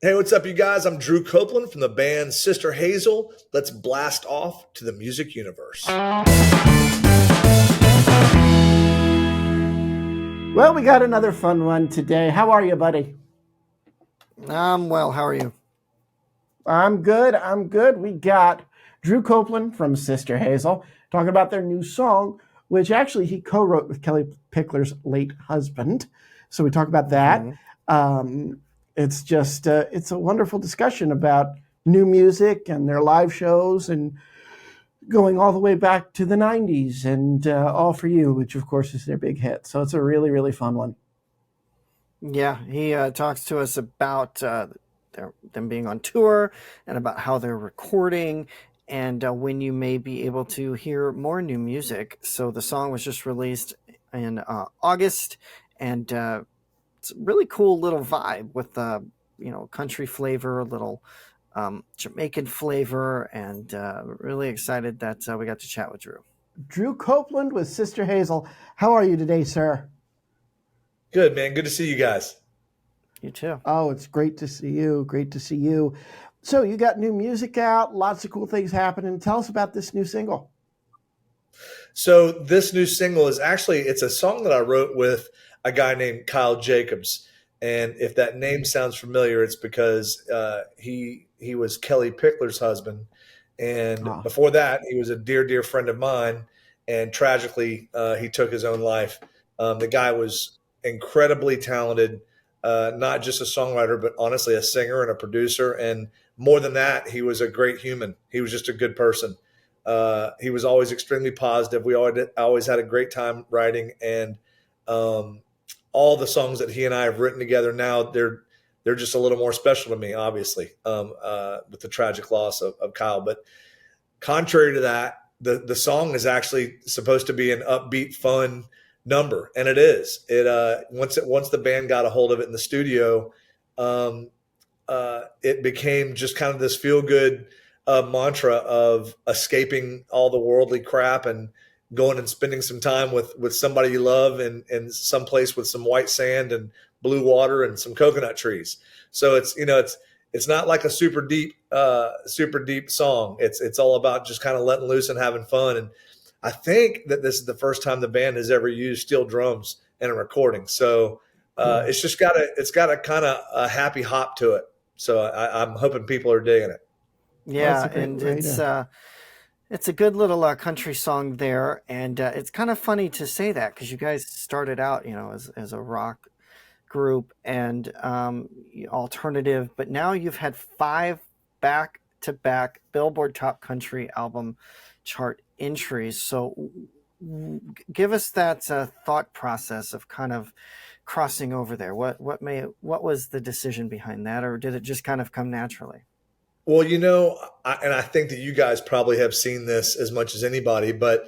Hey, what's up, you guys? I'm Drew Copeland from the band Sister Hazel. Let's blast off to the music universe. Well, we got another fun one today. How are you, buddy? Well, how are you? I'm good. I'm good. We got Drew Copeland from Sister Hazel talking about their new song, which actually he co-wrote with Kelly Pickler's late husband. So we talk about that. It's just it's a wonderful discussion about new music and their live shows and going all the way back to the 90s and All For You, which of course is their big hit. So it's a really, really fun one. Yeah, he talks to us about them being on tour and about how they're recording and when you may be able to hear more new music. So the song was just released in August, and it's a really cool little vibe with country flavor, a little Jamaican flavor, and really excited that we got to chat with Drew. Drew Copeland with Sister Hazel. How are you today, sir? Good, man. Good to see you guys. You too. Oh, it's great to see you. Great to see you. So you got new music out, lots of cool things happening. Tell us about this new single. So this new single is it's a song that I wrote with a guy named Kyle Jacobs. And if that name sounds familiar, it's because he was Kelly Pickler's husband. And before that, he was a dear, dear friend of mine. And tragically, he took his own life. The guy was incredibly talented, not just a songwriter, but honestly a singer and a producer. And more than that, he was a great human. He was just a good person. He was always extremely positive. We always had a great time writing, and all the songs that he and I have written together now, they're just a little more special to me, obviously, with the tragic loss of Kyle. But contrary to that, the song is actually supposed to be an upbeat, fun number, and it is. Once the band got a hold of it in the studio, it became just kind of this feel good mantra of escaping all the worldly crap and going and spending some time with somebody you love in some place with some white sand and blue water and some coconut trees. So it's not like a super deep song. It's all about just kind of letting loose and having fun. And I think that this is the first time the band has ever used steel drums in a recording. So it's got a kind of a happy hop to it. So I'm hoping people are digging it. Yeah, and it's a good little country song there, and it's kind of funny to say that because you guys started out, as a rock group and alternative, but now you've had 5 back-to-back Billboard Top Country Album chart entries. So give us that thought process of kind of crossing over there. What was the decision behind that, or did it just kind of come naturally? Well, I think that you guys probably have seen this as much as anybody, but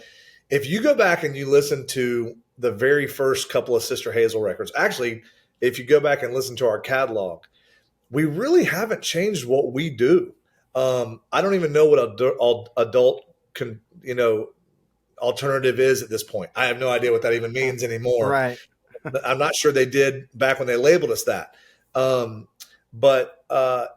if you go back and you listen to the very first couple of Sister Hazel records, actually, if you go back and listen to our catalog, we really haven't changed what we do. I don't even know what adult alternative is at this point. I have no idea what that even means anymore. Right. I'm not sure they did back when they labeled us that. But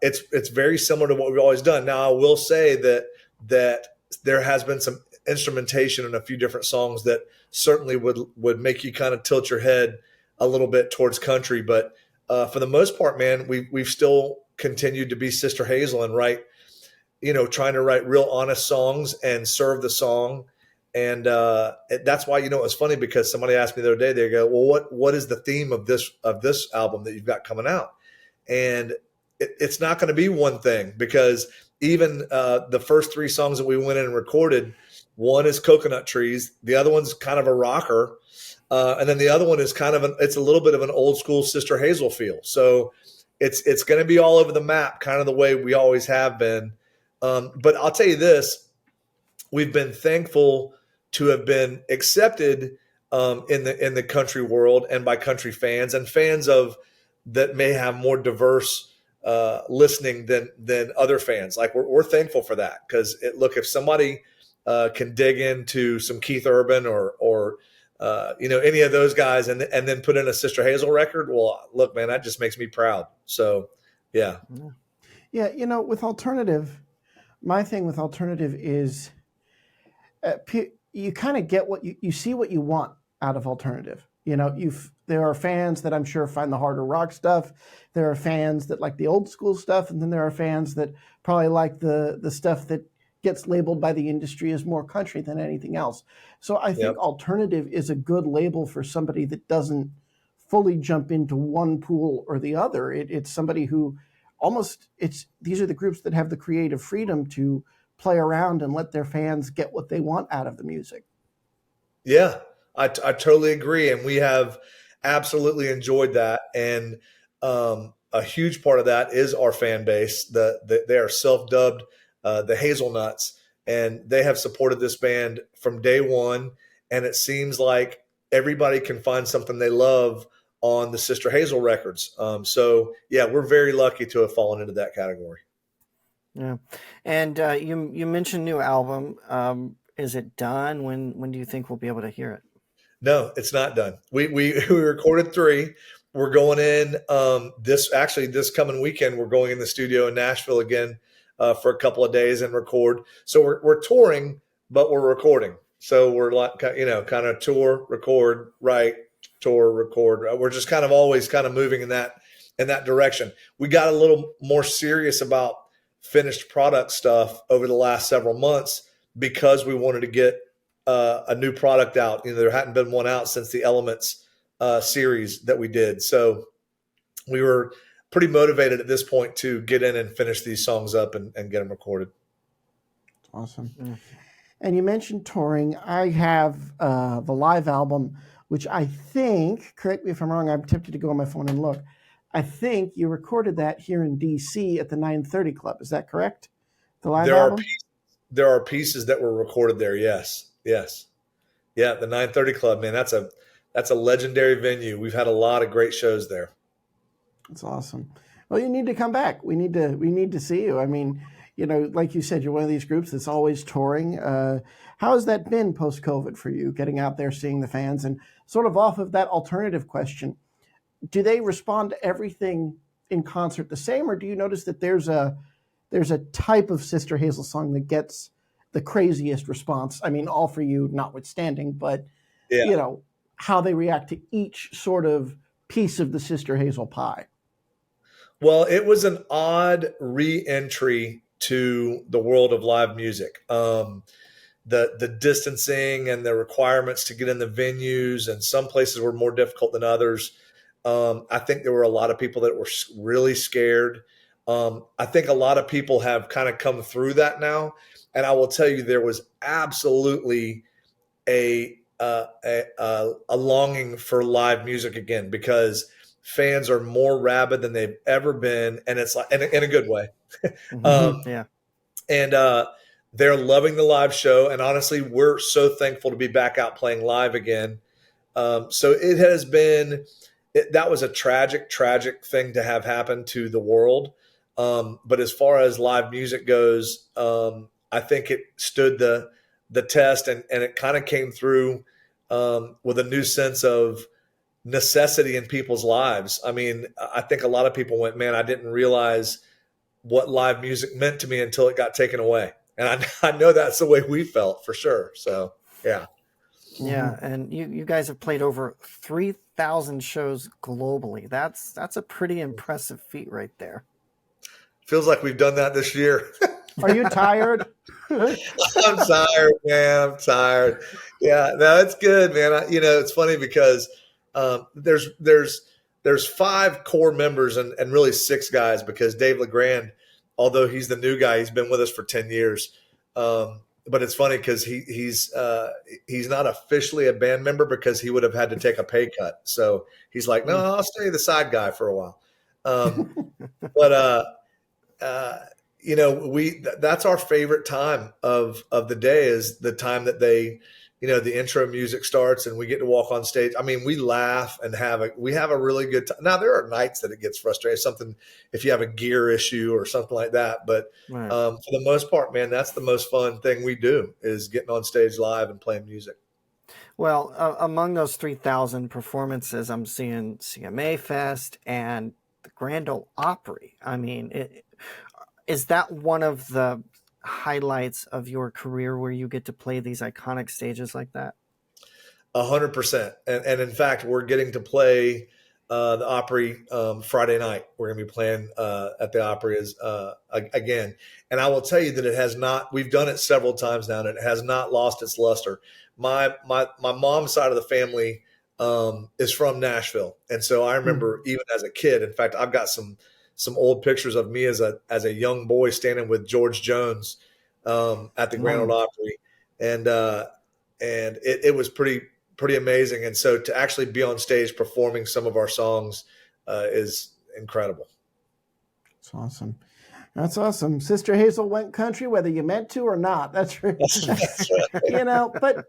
it's very similar to what we've always done. Now, I will say that there has been some instrumentation in a few different songs that certainly would make you kind of tilt your head a little bit towards country. But for the most part, man, we've still continued to be Sister Hazel and trying to write real honest songs and serve the song. And that's why, it was funny because somebody asked me the other day, they go, well, what is the theme of this album that you've got coming out? And it's not going to be one thing, because even the first 3 songs that we went in and recorded, one is Coconut Trees, the other one's kind of a rocker, and then the other one is it's a little bit of an old school Sister Hazel feel. So it's going to be all over the map, kind of the way we always have been. But I'll tell you this, we've been thankful to have been accepted in the country world and by country fans and fans that may have more diverse listening than other fans. Like we're thankful for that, because look, if somebody can dig into some Keith Urban or any of those guys and then put in a Sister Hazel record, well, look, man, that just makes me proud. So Yeah. Yeah, with alternative, my thing with alternative is you kind of get what you see what you want out of alternative. There are fans that I'm sure find the harder rock stuff. There are fans that like the old school stuff, and then there are fans that probably like the stuff that gets labeled by the industry as more country than anything else. So I think Yep. alternative is a good label for somebody that doesn't fully jump into one pool or the other. It's somebody who these are the groups that have the creative freedom to play around and let their fans get what they want out of the music. Yeah, I totally agree. And we have absolutely enjoyed that. And a huge part of that is our fan base. They are self-dubbed the Hazelnuts, and they have supported this band from day one. And it seems like everybody can find something they love on the Sister Hazel records. So, yeah, we're very lucky to have fallen into that category. Yeah. And you mentioned new album. Is it done? When do you think we'll be able to hear it? No, it's not done. We recorded 3. We're going in this coming weekend. We're going in the studio in Nashville again for a couple of days and record. So we're touring, but we're recording. So we're like kind of tour, record, write, tour, record. We're just kind of always kind of moving in that direction. We got a little more serious about finished product stuff over the last several months because we wanted to get a new product out. There hadn't been one out since the Elements series that we did. So we were pretty motivated at this point to get in and finish these songs up and get them recorded. Awesome. Yeah. And you mentioned touring. I have the live album, which I think, correct me if I'm wrong, I'm tempted to go on my phone and look. I think you recorded that here in DC at the 930 Club. Is that correct? The live album? There are pieces that were recorded there. Yes. Yeah. The 930 Club, man, that's a legendary venue. We've had a lot of great shows there. That's awesome. Well, you need to come back. We need to see you. I mean, like you said, you're one of these groups that's always touring. How has that been post-COVID for you, getting out there, seeing the fans? And sort of off of that alternative question, do they respond to everything in concert the same, or do you notice that there's a type of Sister Hazel song that gets the craziest response? I mean, All For You notwithstanding, but how they react to each sort of piece of the Sister Hazel pie. Well, it was an odd re-entry to the world of live music. The distancing and the requirements to get in the venues, and some places were more difficult than others. I think there were a lot of people that were really scared. I think a lot of people have kind of come through that now. And I will tell you, there was absolutely a longing for live music again, because fans are more rabid than they've ever been. And it's like, in a good way. Yeah. And they're loving the live show. And honestly, we're so thankful to be back out playing live again. So it has been, that was a tragic thing to have happen to the world. But as far as live music goes, I think it stood the test, and it kind of came through with a new sense of necessity in people's lives. I mean, I think a lot of people went, man, I didn't realize what live music meant to me until it got taken away. And I know that's the way we felt for sure. So, yeah. Yeah, and you guys have played over 3,000 shows globally. That's a pretty impressive feat right there. Feels like we've done that this year. Are you tired? I'm tired, man. I'm tired. Yeah, no, it's good, man. It's funny because there's 5 core members and really 6 guys, because Dave LeGrand, although he's the new guy, he's been with us for 10 years. But it's funny because he's not officially a band member, because he would have had to take a pay cut. So he's like, no, I'll stay the side guy for a while. But that's our favorite time of the day, is the time that the intro music starts and we get to walk on stage. I mean, we laugh and we have a really good time. Now, there are nights that it gets frustrating, if you have a gear issue or something like that. But Right. For the most part, man, that's the most fun thing we do, is getting on stage live and playing music. Well, among those 3,000 performances, I'm seeing CMA Fest and the Grand Ole Opry. I mean, is that one of the highlights of your career where you get to play these iconic stages like that? 100%. And in fact, we're getting to play the Opry Friday night. We're going to be playing at the Opry again. And I will tell you that it has not. We've done it several times now, and it has not lost its luster. My mom's side of the family is from Nashville, and so I remember even as a kid. In fact, I've got some old pictures of me as a young boy standing with George Jones at the Grand Ole Opry, and it was pretty amazing. And so to actually be on stage performing some of our songs is incredible. That's awesome. That's awesome. Sister Hazel went country, whether you meant to or not. That's right. You know, but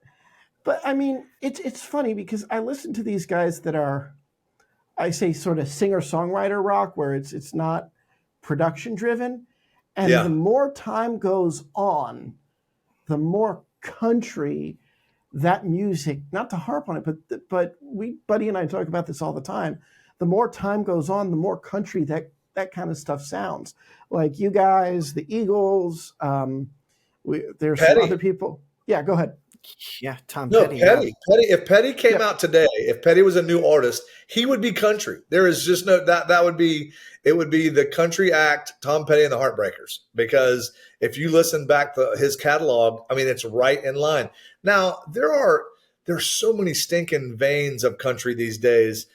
I mean, it's funny because I listen to these guys that are, I say, sort of singer-songwriter rock, where it's not production driven. And the more time goes on, the more country that music, not to harp on it, but Buddy and I talk about this all the time. The more time goes on, the more country that kind of stuff sounds. Like you guys, the Eagles, there's some other people. Yeah, go ahead. Yeah, Tom Petty. Petty. If Petty came out today, if Petty was a new artist, he would be country. There is just no that would be the country act, Tom Petty and the Heartbreakers. Because if you listen back to his catalog, I mean, it's right in line. Now there's so many stinking veins of country these days.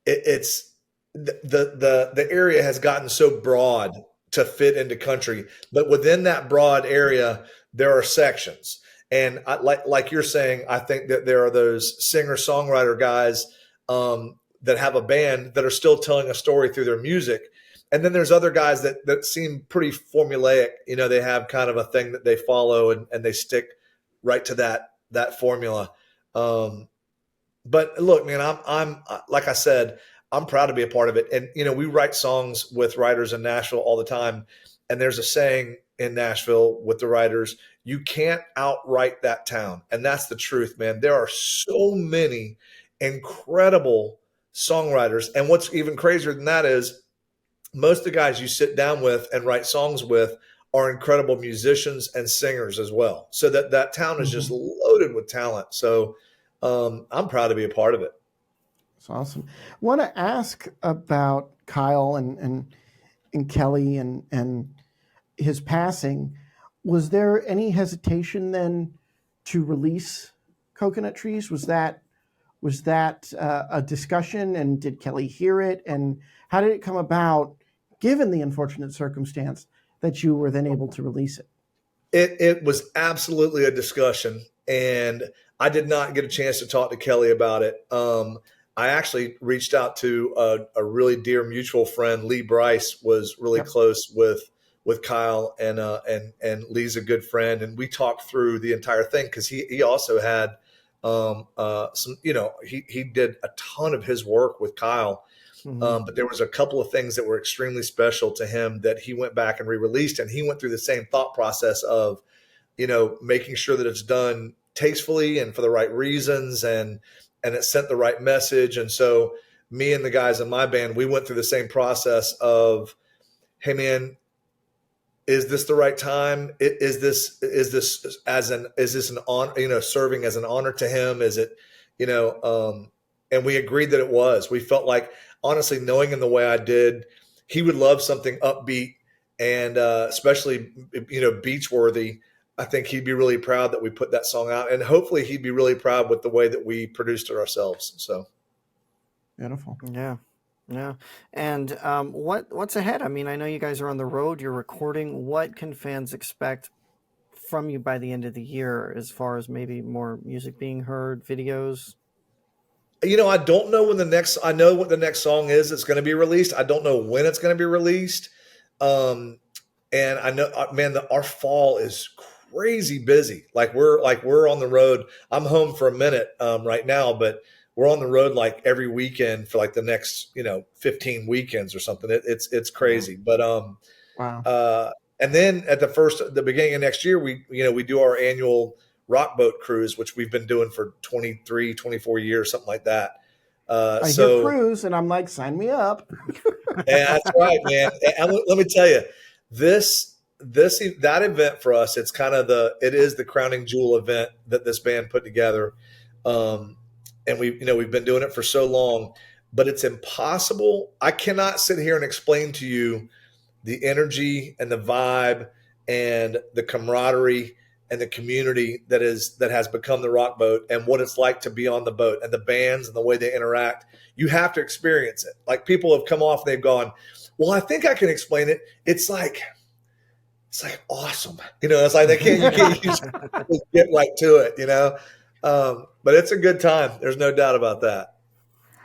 It's the area has gotten so broad to fit into country, but within that broad area, there are sections. And like you're saying, I think that there are those singer-songwriter guys that have a band that are still telling a story through their music. And then there's other guys that seem pretty formulaic. You know, they have kind of a thing that they follow and they stick right to that formula. But look, man, I'm like I said, I'm proud to be a part of it. And, you know, we write songs with writers in Nashville all the time. And there's a saying in Nashville with the writers, you can't outright that town. And that's the truth, man. There are so many incredible songwriters. And what's even crazier than that is most of the guys you sit down with and write songs with are incredible musicians and singers as well. So that town is just loaded with talent. So I'm proud to be a part of it. That's awesome. I want to ask about Kyle and Kelly and his passing. Was there any hesitation then to release Coconut Trees? Was that a discussion, and did Kelly hear it? And how did it come about, given the unfortunate circumstance that you were then able to release it? It was absolutely a discussion, and I did not get a chance to talk to Kelly about it. I actually reached out to a really dear mutual friend. Lee Bryce was really close with Kyle, and Lee's a good friend, and we talked through the entire thing because he also had some, you know, he did a ton of his work with Kyle, but there was a couple of things that were extremely special to him that he went back and re-released, and he went through the same thought process of, you know, making sure that it's done tastefully and for the right reasons, and it sent the right message. And so me and the guys in my band, we went through the same process of, hey man, is this the right time? Is this an honor, you know, serving as an honor to him? Is it, you know, and we agreed that it was. We felt like, honestly, knowing him the way I did, he would love something upbeat and especially, you know, beach worthy. I think he'd be really proud that we put that song out, and hopefully he'd be really proud with the way that we produced it ourselves. So beautiful. Yeah. And what's ahead? I mean, I know you guys are on the road, you're recording. What can fans expect from you by the end of the year, as far as maybe more music being heard, videos? You know, I don't know I know what the next song is that's going to be released. I don't know when it's going to be released. And I know, man, our fall is crazy busy. Like we're on the road. I'm home for a minute right now, but we're on the road like every weekend for like the next, you know, 15 weekends or something. It's crazy. But wow. And then at the beginning of next year, we do our annual rock boat cruise, which we've been doing for 23, 24 years, something like that. I hear cruise, and I'm like, sign me up. Yeah, that's right, man. And let me tell you, that event for us, it is the crowning jewel event that this band put together. And we've been doing it for so long, but it's impossible. I cannot sit here and explain to you the energy and the vibe and the camaraderie and the community that has become the Rock Boat, and what it's like to be on the boat, and the bands and the way they interact. You have to experience it. Like, people have come off and they've gone, well, I think I can explain it. It's like awesome. It's like you can't just get right to it, but it's a good time. There's no doubt about that.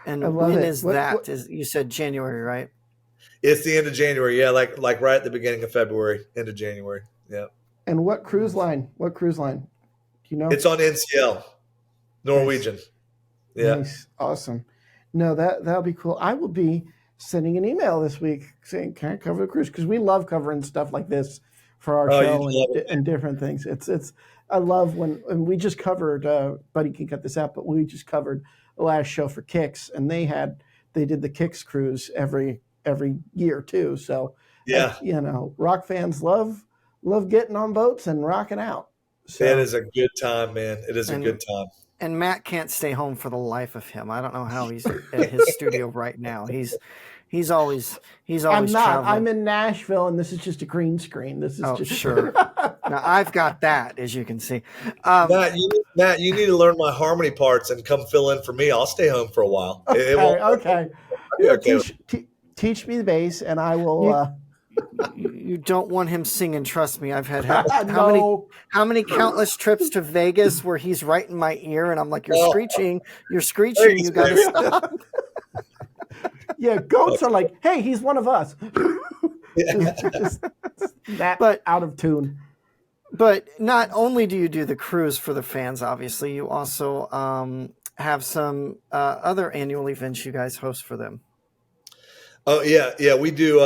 And when is that? You said January, right? It's the end of January. Yeah. Like right at the beginning of February, end of January. Yeah. And what cruise line? Do you know? It's on NCL, Norwegian. Nice. Yeah. Nice. Awesome. No, that'll be cool. I will be sending an email this week saying, can I cover the cruise? Because we love covering stuff like this for our show and different things. I love when we just covered, Buddy can cut this out, but we just covered the last show for Kicks, and they did the Kicks cruise every year too. So yeah, rock fans love getting on boats and rocking out. So, it is a good time, man. It is a good time. And Matt can't stay home for the life of him. I don't know how he's at his studio right now. He's always I'm not. traveling. I'm in Nashville, and this is just a green screen. This is just sure. Now I've got that, as you can see. Matt, you need to learn my harmony parts and come fill in for me. I'll stay home for a while. Okay. Teach me the bass, and I will. You don't want him singing. Trust me, I've had how many countless trips to Vegas where he's right in my ear, and I'm like, you're screeching. You got to stop. Yeah, goats are like, hey, he's one of us. But out of tune. But not only do you do the cruise for the fans, obviously, you also have some other annual events you guys host for them. Oh yeah, we do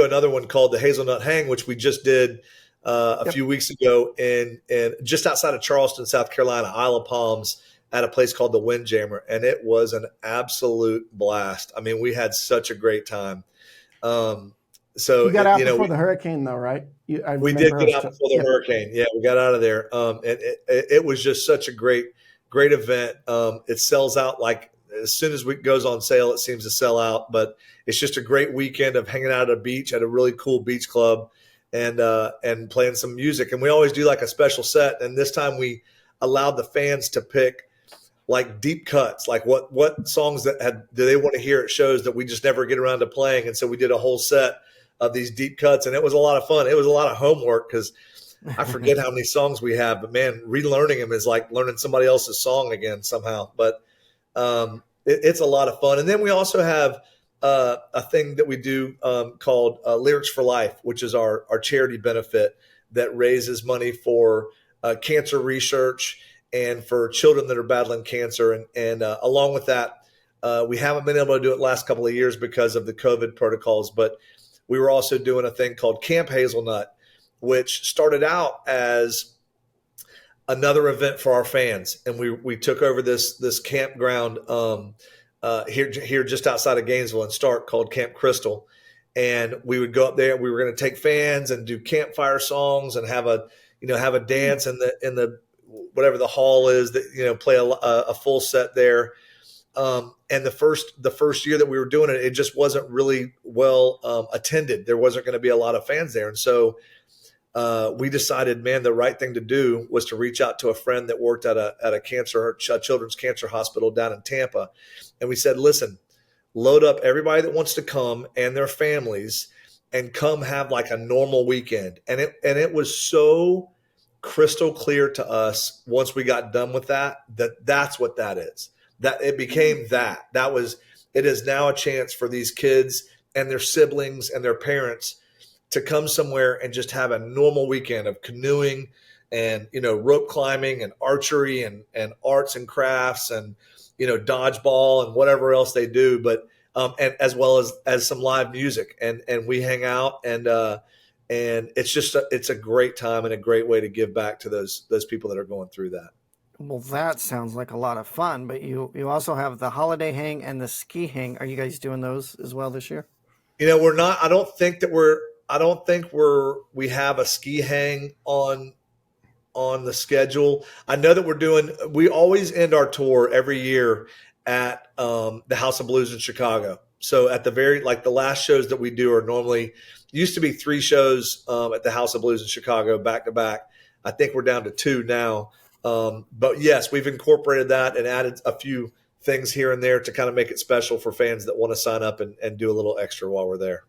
another one called the Hazelnut Hang, which we just did a few weeks ago in just outside of Charleston, South Carolina, Isle of Palms, at a place called the Windjammer, and it was an absolute blast. I mean, we had such a great time. So you got out before the hurricane, though, right? We did get out before the hurricane. Yeah, we got out of there. It was just such a great event. It sells out like as soon as it goes on sale. It seems to sell out, but it's just a great weekend of hanging out at a beach at a really cool beach club and playing some music. And we always do like a special set. And this time we allowed the fans to pick like deep cuts, like what songs do they want to hear at shows that we just never get around to playing. And so we did a whole set of these deep cuts, and it was a lot of fun. It was a lot of homework because I forget how many songs we have, but man, relearning them is like learning somebody else's song again somehow. But it's a lot of fun. And then we also have a thing that we do called Lyrics for Life, which is our charity benefit that raises money for cancer research and for children that are battling cancer. And along with that, we haven't been able to do it last couple of years because of the COVID protocols, but we were also doing a thing called Camp Hazelnut, which started out as another event for our fans. And we took over this campground here just outside of Gainesville and Stark called Camp Crystal. And we would go up there. We were going to take fans and do campfire songs and have a dance in the whatever the hall is that, play a full set there. And the first year that we were doing it, it just wasn't really well attended. There wasn't going to be a lot of fans there. And so we decided, man, the right thing to do was to reach out to a friend that worked at a children's cancer hospital down in Tampa. And we said, listen, load up everybody that wants to come and their families and come have like a normal weekend. And it was so crystal clear to us once we got done with that's what that is. That it became it is now a chance for these kids and their siblings and their parents to come somewhere and just have a normal weekend of canoeing and, rope climbing and archery and arts and crafts and, dodgeball and whatever else they do. But, and as well as some live music and we hang out and it's just, it's a great time and a great way to give back to those people that are going through that. Well, that sounds like a lot of fun, but you also have the holiday hang and the ski hang. Are you guys doing those as well this year? We're not. I don't think we have a ski hang on the schedule. I know that we always end our tour every year at the House of Blues in Chicago. So at the last shows that we do are normally used to be 3 shows at the House of Blues in Chicago back to back. I think we're down to 2 now. But yes, we've incorporated that and added a few things here and there to kind of make it special for fans that want to sign up and do a little extra while we're there.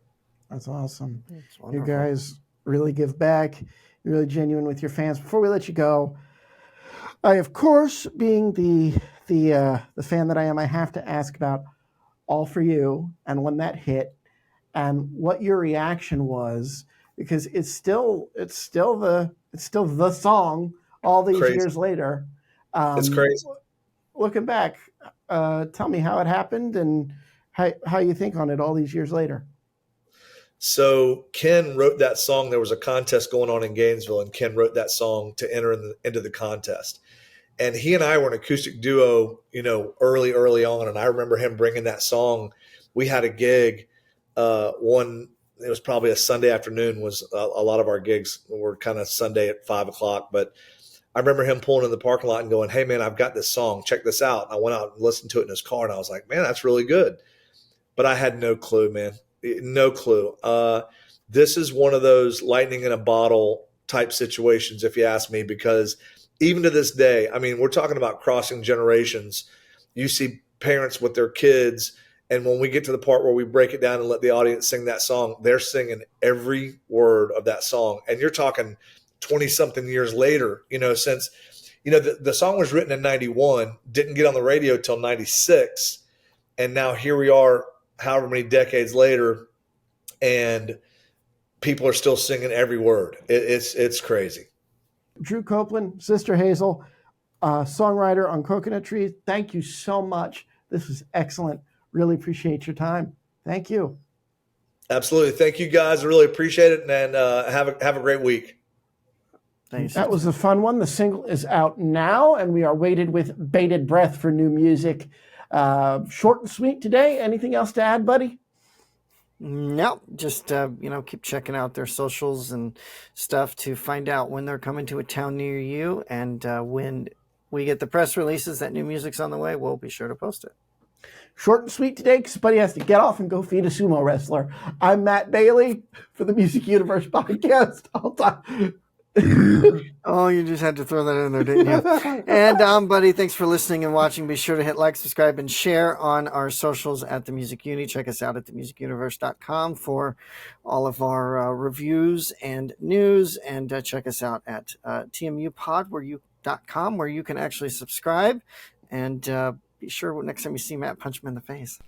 That's awesome. You guys really give back. You're really genuine with your fans. Before we let you go, I, of course, being the fan that I am, I have to ask about All For You and when that hit and what your reaction was, because it's still the song all these years later. It's crazy. Looking back, tell me how it happened and how you think on it all these years later. So Ken wrote that song. There was a contest going on in Gainesville, and Ken wrote that song to enter into the contest. And he and I were an acoustic duo, early on. And I remember him bringing that song. We had a gig. It was probably a Sunday afternoon. Was a lot of our gigs were kind of Sunday at 5:00. But I remember him pulling in the parking lot and going, "Hey man, I've got this song. Check this out." And I went out and listened to it in his car, and I was like, "Man, that's really good." But I had no clue, man. No clue. This is one of those lightning in a bottle type situations, if you ask me, because even to this day, I mean, we're talking about crossing generations. You see parents with their kids, and when we get to the part where we break it down and let the audience sing that song, they're singing every word of that song. And you're talking 20-something years later, since, the song was written in 91, didn't get on the radio till 96, and now here we are however many decades later, and people are still singing every word. It's crazy. Drew Copeland, Sister Hazel, songwriter on Coconut Trees. Thank you so much. This was excellent. Really appreciate your time. Thank you. Absolutely. Thank you guys. I really appreciate it, and have a great week. Thanks. That was a fun one. The single is out now, and we are waited with bated breath for new music. Short and sweet today. Anything else to add, buddy? No, just, keep checking out their socials and stuff to find out when they're coming to a town near you. And when we get the press releases that new music's on the way, we'll be sure to post it. Short and sweet today because buddy has to get off and go feed a sumo wrestler. I'm Matt Bailey for the Music Universe podcast. I'll talk. Oh, you just had to throw that in there, didn't you? And buddy, thanks for listening and watching. Be sure to hit like, subscribe, and share on our socials at the Music Uni. Check us out at themusicuniverse.com for all of our reviews and news, and check us out at tmupod.com where you can actually subscribe, and be sure next time you see Matt, punch him in the face.